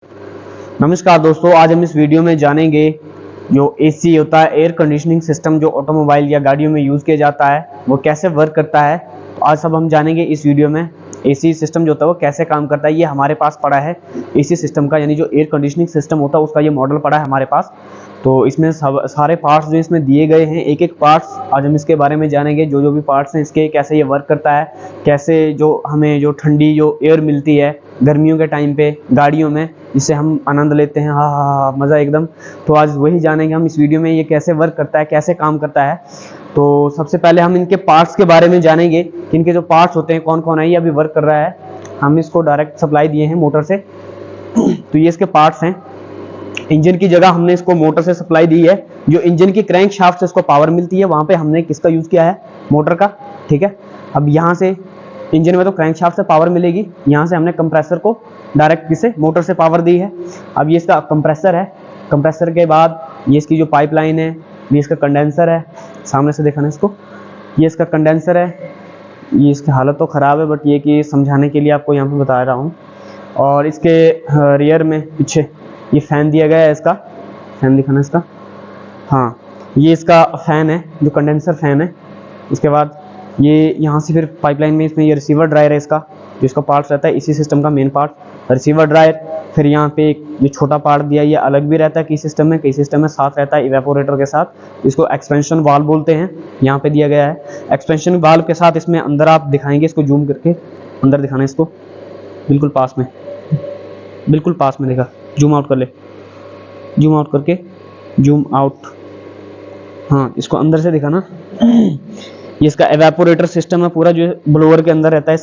नमस्कार दोस्तों, आज हम इस वीडियो में जानेंगे जो एसी होता है, एयर कंडीशनिंग सिस्टम, जो ऑटोमोबाइल या गाड़ियों में यूज़ किया जाता है वो कैसे वर्क करता है। तो आज सब हम जानेंगे इस वीडियो में। एसी सिस्टम जो होता है वो कैसे काम करता है, ये हमारे पास पड़ा है एसी सिस्टम का, यानी जो एयर कंडीशनिंग सिस्टम होता है उसका ये मॉडल पड़ा है हमारे पास। तो इसमें सारे पार्ट्स जो इसमें दिए गए हैं, एक एक पार्ट्स आज हम इसके बारे में जानेंगे। जो जो भी पार्ट्स हैं इसके, कैसे ये वर्क करता है, कैसे जो हमें जो ठंडी जो एयर मिलती है गर्मियों के टाइम पे गाड़ियों में, जिससे हम आनंद लेते हैं, हाँ हाँ हाँ मज़ा एकदम। तो आज वही जानेंगे हम इस वीडियो में, ये कैसे वर्क करता है, कैसे काम करता है। तो सबसे पहले हम इनके पार्ट्स के बारे में जानेंगे कि इनके जो पार्ट्स होते हैं कौन कौन है। ये अभी वर्क कर रहा है, हम इसको डायरेक्ट सप्लाई दिए हैं मोटर से। तो ये इसके पार्ट्स हैं। इंजन की जगह हमने इसको मोटर से सप्लाई दी है। जो इंजन की क्रैंक शाफ्ट से इसको पावर मिलती है, वहाँ पे हमने किसका यूज़ किया है, मोटर का। ठीक है, अब यहाँ से इंजन में तो क्रैंक शाफ्ट से पावर मिलेगी, यहाँ से हमने कंप्रेसर को डायरेक्ट किसे, मोटर से पावर दी है। अब ये इसका कंप्रेसर है। कंप्रेसर के बाद ये इसकी जो पाइपलाइन है, ये इसका कंडेंसर है। सामने से दिखाना इसको, ये इसका कंडेंसर है। ये इसकी हालत तो ख़राब है, बट ये कि समझाने के लिए आपको यहाँ पे बता रहा हूँ। और इसके रियर में पीछे ये फ़ैन दिया गया है। इसका फ़ैन दिखाना इसका, हाँ ये इसका फ़ैन है जो कंडेंसर फ़ैन है। इसके बाद ये यहाँ से फिर पाइपलाइन में इसमें ये रिसीवर ड्रायर है इसका, जो इसका पार्ट रहता है इसी सिस्टम का मेन पार्ट रिसीवर ड्रायर। फिर यहाँ पे एक ये छोटा पार्ट दिया है, ये अलग भी रहता है कई सिस्टम में, कई सिस्टम में साथ रहता है इवेपोरेटर के साथ। इसको एक्सपेंशन वाल्व बोलते हैं, यहाँ पे दिया गया है एक्सपेंशन वाल्व के साथ। इसमें अंदर आप दिखाएंगे, इसको जूम करके अंदर दिखाना इसको, बिल्कुल पास में, बिल्कुल पास में देखा, जूम आउट कर ले, जूम आउट करके, जूम आउट, हाँ इसको अंदर से दिखाना। ये इसका एवेपोरेटर सिस्टम है पूरा, जो ब्लोअर के अंदर रहता है।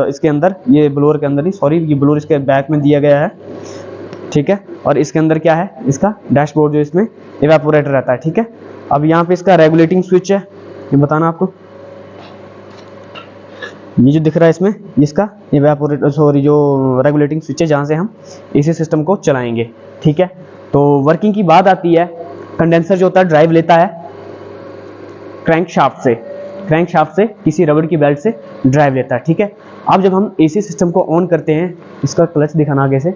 इसके अंदर, ये ब्लोअर के अंदर नहीं, सॉरी, ये ब्लोअर इसके बैक में दिया गया है। ठीक है, और इसके अंदर क्या है, इसका डैशबोर्ड, जो इसमें एवेपोरेटर रहता है। ठीक है, अब यहाँ पे इसका रेगुलेटिंग स्विच है, ये बताना आपको। ये जो दिख रहा है इसमें, इसका एवेपोरेटर, सॉरी, जो रेगुलेटिंग स्विच है, जहाँ से हम इसी सिस्टम को चलाएंगे। ठीक है, तो वर्किंग की बात आती है। कंडेंसर जो होता है ड्राइव लेता है क्रैंक शाफ्ट से, क्रैंक शाफ्ट से किसी रबड़ की बेल्ट से ड्राइव लेता है। ठीक है, अब जब हम एसी सिस्टम को ऑन करते हैं, इसका क्लच दिखाना आगे से,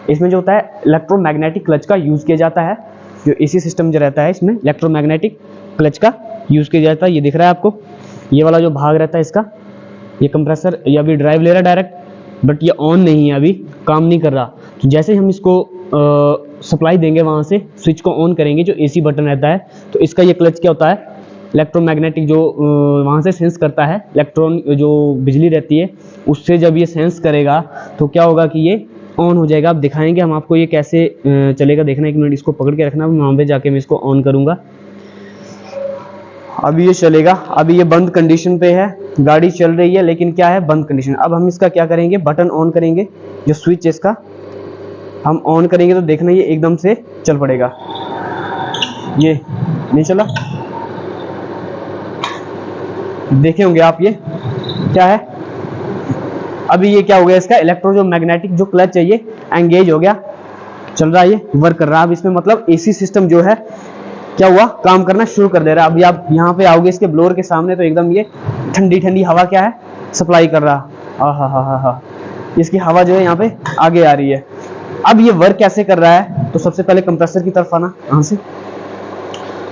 इसमें जो होता है इलेक्ट्रोमैग्नेटिक क्लच का यूज़ किया जाता है। जो एसी सिस्टम जो रहता है इसमें इलेक्ट्रोमैग्नेटिक क्लच का यूज़ किया जाता है। ये दिख रहा है आपको, ये वाला जो भाग रहता है इसका, ये कंप्रेसर, ये अभी ड्राइव ले रहा है डायरेक्ट, बट ये ऑन नहीं है, अभी काम नहीं कर रहा। तो जैसे हम इसको सप्लाई देंगे, वहाँ से स्विच को ऑन करेंगे, जो एसी बटन रहता है, तो इसका ये क्लच क्या होता है, इलेक्ट्रोमैग्नेटिक जो वहाँ से सेंस करता है, इलेक्ट्रॉन जो बिजली रहती है उससे जब ये सेंस करेगा तो क्या होगा कि ये ऑन हो जाएगा। अब दिखाएंगे हम आपको ये कैसे चलेगा, देखना, एक मिनट इसको पकड़ के रखना, वहाँ पे जाके मैं इसको ऑन करूँगा। अभी ये चलेगा, अभी ये बंद कंडीशन पे है, गाड़ी चल रही है लेकिन क्या है, बंद कंडीशन। अब हम इसका क्या करेंगे, बटन ऑन करेंगे, जो स्विच है इसका हम ऑन करेंगे तो देखना ये एकदम से चल पड़ेगा। ये नहीं चला, देखे होंगे आप, ये क्या है, अभी ये क्या हो गया, इसका इलेक्ट्रो जो मैग्नेटिक जो क्लच है ये एंगेज हो गया, चल रहा है, ये वर्क कर रहा है। अब इसमें मतलब एसी सिस्टम जो है क्या हुआ, काम करना शुरू कर दे रहा है। अभी आप यहाँ पे आओगे इसके ब्लोअर के सामने, तो एकदम ये ठंडी ठंडी हवा क्या है, सप्लाई कर रहा। हा, इसकी हवा जो है यहाँ पे आगे आ रही है। अब ये वर्क कैसे कर रहा है, तो सबसे पहले कंप्रेसर की तरफ आना, यहाँ से।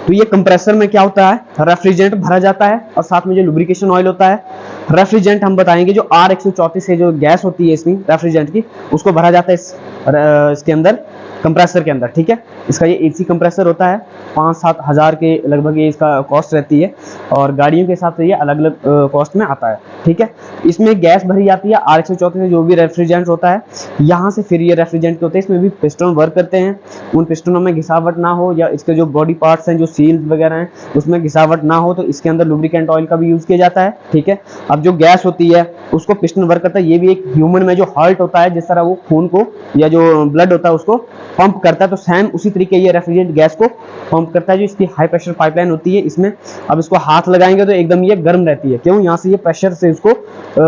तो ये कंप्रेसर में क्या होता है, रेफ्रिजरेंट भरा जाता है और साथ में जो लुब्रिकेशन ऑयल होता है। रेफ्रिजरेंट हम बताएंगे, जो R134 से जो गैस होती है इसमें रेफ्रिजरेंट की, उसको भरा जाता है इसके अंदर, कंप्रेसर के अंदर। ठीक है, इसका ये एसी कंप्रेसर होता है, 5-7 हज़ार के लगभग ये इसका कॉस्ट रहती है, और गाड़ियों के हिसाब से ये अलग अलग कॉस्ट में आता है। ठीक है, इसमें गैस भरी जाती है R134 से, जो भी रेफ्रिजरेंट होता है। यहाँ से फिर ये रेफ्रिजरेंट होते हैं, इसमें भी पिस्टन वर्क करते हैं। उन पिस्टनों में घिसावट ना हो, या इसके जो बॉडी पार्ट्स हैं, जो सील्स वगैरह हैं, उसमें घिसावट ना हो, तो इसके अंदर लुब्रिकेंट ऑयल का भी यूज़ किया जाता है। ठीक है, अब जो गैस होती है उसको पिस्टन वर्क करता है। ये भी एक ह्यूमन में जो हार्ट होता है, जिस तरह वो खून को या जो ब्लड होता है उसको पंप करता है, तो सेम उसी तरीके ये रेफ्रिजरेंट गैस को पंप करता है। जो इसकी हाई प्रेशर पाइपलाइन होती है इसमें, अब इसको हाथ लगाएंगे तो एकदम ये गर्म रहती है, क्यों, यहाँ से ये प्रेशर से इसको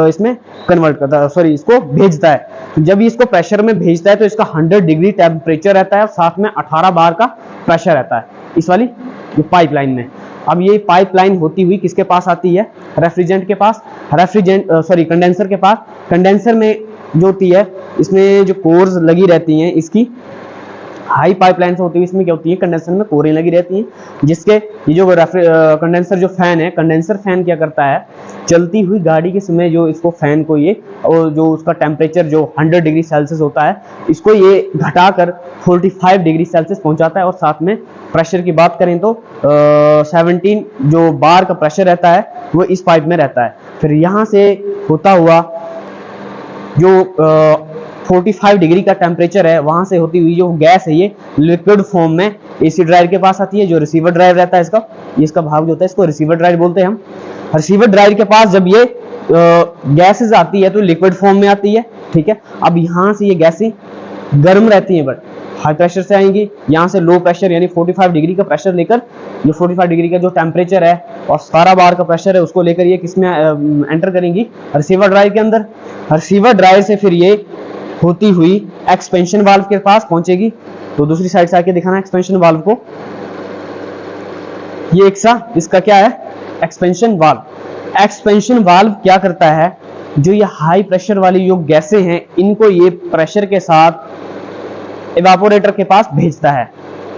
इसमें कन्वर्ट करता है, सॉरी, इसको भेजता है। तो जब ये इसको प्रेशर में भेजता है तो इसका 100 डिग्री टेम्परेचर रहता है, और साथ में 18 बार का प्रेशर रहता है इस वाली पाइपलाइन में। अब ये पाइपलाइन होती हुई किसके पास आती है, रेफ्रिजरेंट के पास, कंडेंसर के पास। कंडेंसर में जो होती है इसमें जो कोर्स लगी रहती हैं, इसकी हाई पाइपलाइन से होती है, इसमें क्या होती है कंडेंसर में कोरें लगी रहती हैं, जिसके ये जो कंडेंसर जो फैन है, कंडेंसर फैन क्या करता है, चलती हुई गाड़ी के समय जो इसको फैन को ये और जो उसका टेम्परेचर जो 100 डिग्री सेल्सियस होता है, इसको ये घटाकर 45 डिग्री सेल्सियस पहुंचाता है। और साथ में प्रेशर की बात करें तो 17 जो बार का प्रेशर रहता है वो इस पाइप में रहता है। फिर यहाँ से होता हुआ जो 45 डिग्री का टेम्परेचर है, वहां से होती हुई जो गैस है ये लिक्विड फॉर्म में एसी ड्राइव के पास आती है। जो रिसीवर ड्राइव रहता है इसका भाग जो होता है, इसको रिसीवर ड्राइव बोलते हैं हम। रिसीवर ड्राइव के पास जब ये गैसेस आती है तो लिक्विड फॉर्म में आती है, ठीक है। अब यहाँ से ये गैसें गर्म रहती हैं, बट हाई प्रेशर से आएंगी, यहाँ से लो प्रेशर यानी 45 डिग्री का प्रेशर लेकर, ये 45 डिग्री का जो टेम्परेचर है और 17 बार का प्रेशर है, उसको लेकर ये किसमें एंटर करेंगी, रिसीवर ड्राइव के अंदर। रिसीवर ड्राइव से फिर ये होती हुई एक्सपेंशन वाल्व के पास पहुंचेगी। तो दूसरी साइड से आके दिखाना एक्सपेंशन वाल्व को, ये इसका क्या है, एक्सपेंशन वाल्व। एक्सपेंशन वाल्व क्या करता है, जो ये हाई प्रेशर वाली जो गैसें हैं, इनको ये प्रेशर के साथ इवेपोरेटर के पास भेजता है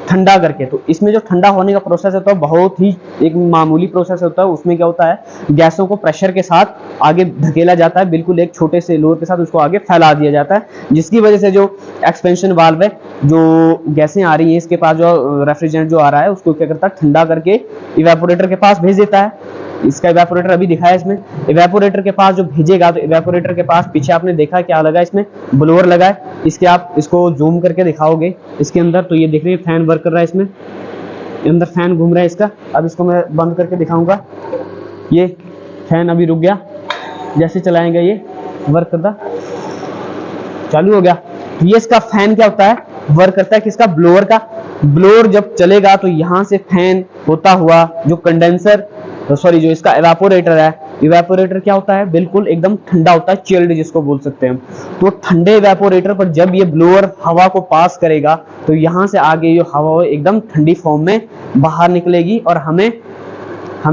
ठंडा करके। तो इसमें जो ठंडा होने का प्रोसेस होता है बहुत ही एक मामूली प्रोसेस होता है। उसमें क्या होता है, गैसों को प्रेशर के साथ आगे धकेला जाता है, बिल्कुल एक छोटे से लोअर के साथ उसको आगे फैला दिया जाता है, जिसकी वजह से जो एक्सपेंशन वाल्व है, जो गैसें आ रही हैं इसके पास, जो रेफ्रिजरेंट जो आ रहा है उसको क्या करता है, ठंडा करके इवेपोरेटर के पास भेज देता है। इसका इवेपोरेटर अभी दिखाया इसमें, इवेपोरेटर के पास जो भेजेगा, तो इवेपोरेटर के पास पीछे आपने देखा क्या लगा, इसमें ब्लोअर लगा है। इसके आप इसको जूम करके दिखाओगे इसके अंदर, तो ये देख रहे हैं फैन वर्क कर रहा है, इसमें अंदर फैन घूम रहा है इसका। अब इसको मैं बंद करके दिखाऊंगा, ये फैन अभी रुक गया, जैसे चलाएंगे ये वर्क करता, चालू हो गया। ये इसका फैन क्या होता है, वर्क करता है किसका, ब्लोअर का। ब्लोअर जब चलेगा तो यहाँ से फैन होता हुआ जो कंडेंसर जो इसका इवेपोरेटर है, इवेपोरेटर क्या होता है, बिल्कुल एकदम ठंडा होता है, चिल्ड जिसको बोल सकते हैं हम। तो ठंडे इवेपोरेटर पर जब ये ब्लोअर हवा को पास करेगा तो यहाँ से आगे जो हवा एकदम ठंडी फॉर्म में बाहर निकलेगी और हमें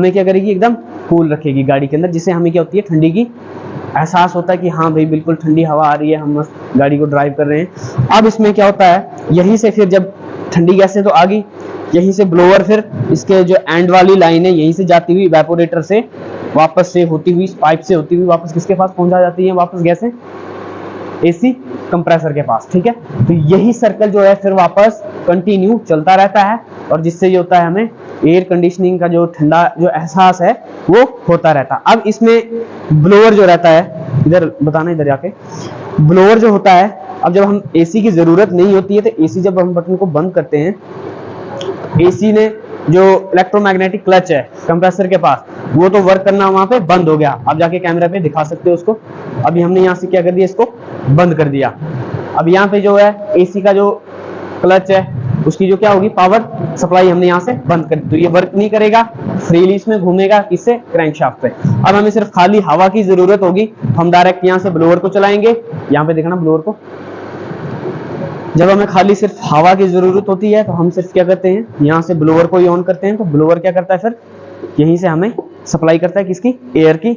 क्या करेगी, एकदम कूल रखेगी गाड़ी के अंदर, जिससे हमें क्या होती है, ठंडी की एहसास होता है कि हाँ भाई बिल्कुल ठंडी हवा आ रही है, हम गाड़ी को ड्राइव कर रहे हैं। अब इसमें क्या होता है, यहीं से फिर जब ठंडी गैसें तो आ गई, यहीं से ब्लोअर फिर इसके जो एंड वाली लाइन है यहीं से जाती हुई इवेपोरेटर से वापस से होती हुई पाइप से होती हुई वापस किसके पास पहुंचा जाती है, वापस गैसें एसी कंप्रेसर के पास, ठीक है। तो यही सर्कल जो है फिर वापस कंटिन्यू चलता रहता है, और जिससे ये होता है हमें एयर कंडीशनिंग का जो ठंडा जो एहसास है वो होता रहता है। अब इसमें ब्लोअर जो रहता है, इधर बताना, इधर जाके, ब्लोअर जो होता है, अब जब हम एसी की जरूरत नहीं होती है तो एसी जब हम बटन को बंद करते हैं, एसी ने जो इलेक्ट्रोमैग्नेटिक क्लच है कंप्रेसर के पास, वो तो वर्क करना वहां पे बंद हो गया। आप जाके कैमरा पे दिखा सकते हो उसको। अभी हमने यहाँ से क्या कर दिया, इसको बंद कर दिया। अब यहाँ पे जो है एसी का जो क्लच है उसकी जो क्या होगी, पावर सप्लाई हमने यहाँ से बंद कर दी, तो ये वर्क नहीं करेगा, फ्रीली इसमें घूमेगा, किससे, क्रैंकशाफ्ट पे। अब हमें सिर्फ खाली हवा की जरूरत होगी, तो हम डायरेक्ट यहाँ से ब्लोअर को चलाएंगे। यहाँ पे देखना ब्लोअर को, जब हमें खाली सिर्फ हवा की जरूरत होती है तो हम सिर्फ क्या करते हैं, यहाँ से ब्लोअर को ही ऑन करते हैं। तो ब्लोअर क्या करता है, फिर यहीं से हमें सप्लाई करता है किसकी, एयर की,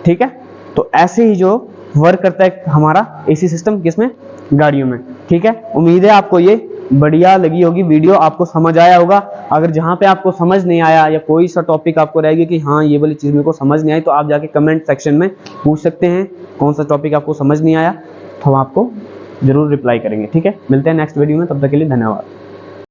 ठीक है। तो ऐसे ही जो वर्क करता है हमारा एसी सिस्टम किसमें, गाड़ियों में, ठीक है। उम्मीद है आपको ये बढ़िया लगी होगी वीडियो, आपको समझ आया होगा। अगर जहाँ पे आपको समझ नहीं आया या कोई सा टॉपिक आपको रहेगी कि हाँ ये वाली चीज़ मेरे को समझ नहीं आई, तो आप जाके कमेंट सेक्शन में पूछ सकते हैं कौन सा टॉपिक आपको समझ नहीं आया, तो हम आपको जरूर रिप्लाई करेंगे, ठीक है। मिलते हैं नेक्स्ट वीडियो में, तब तक के लिए धन्यवाद।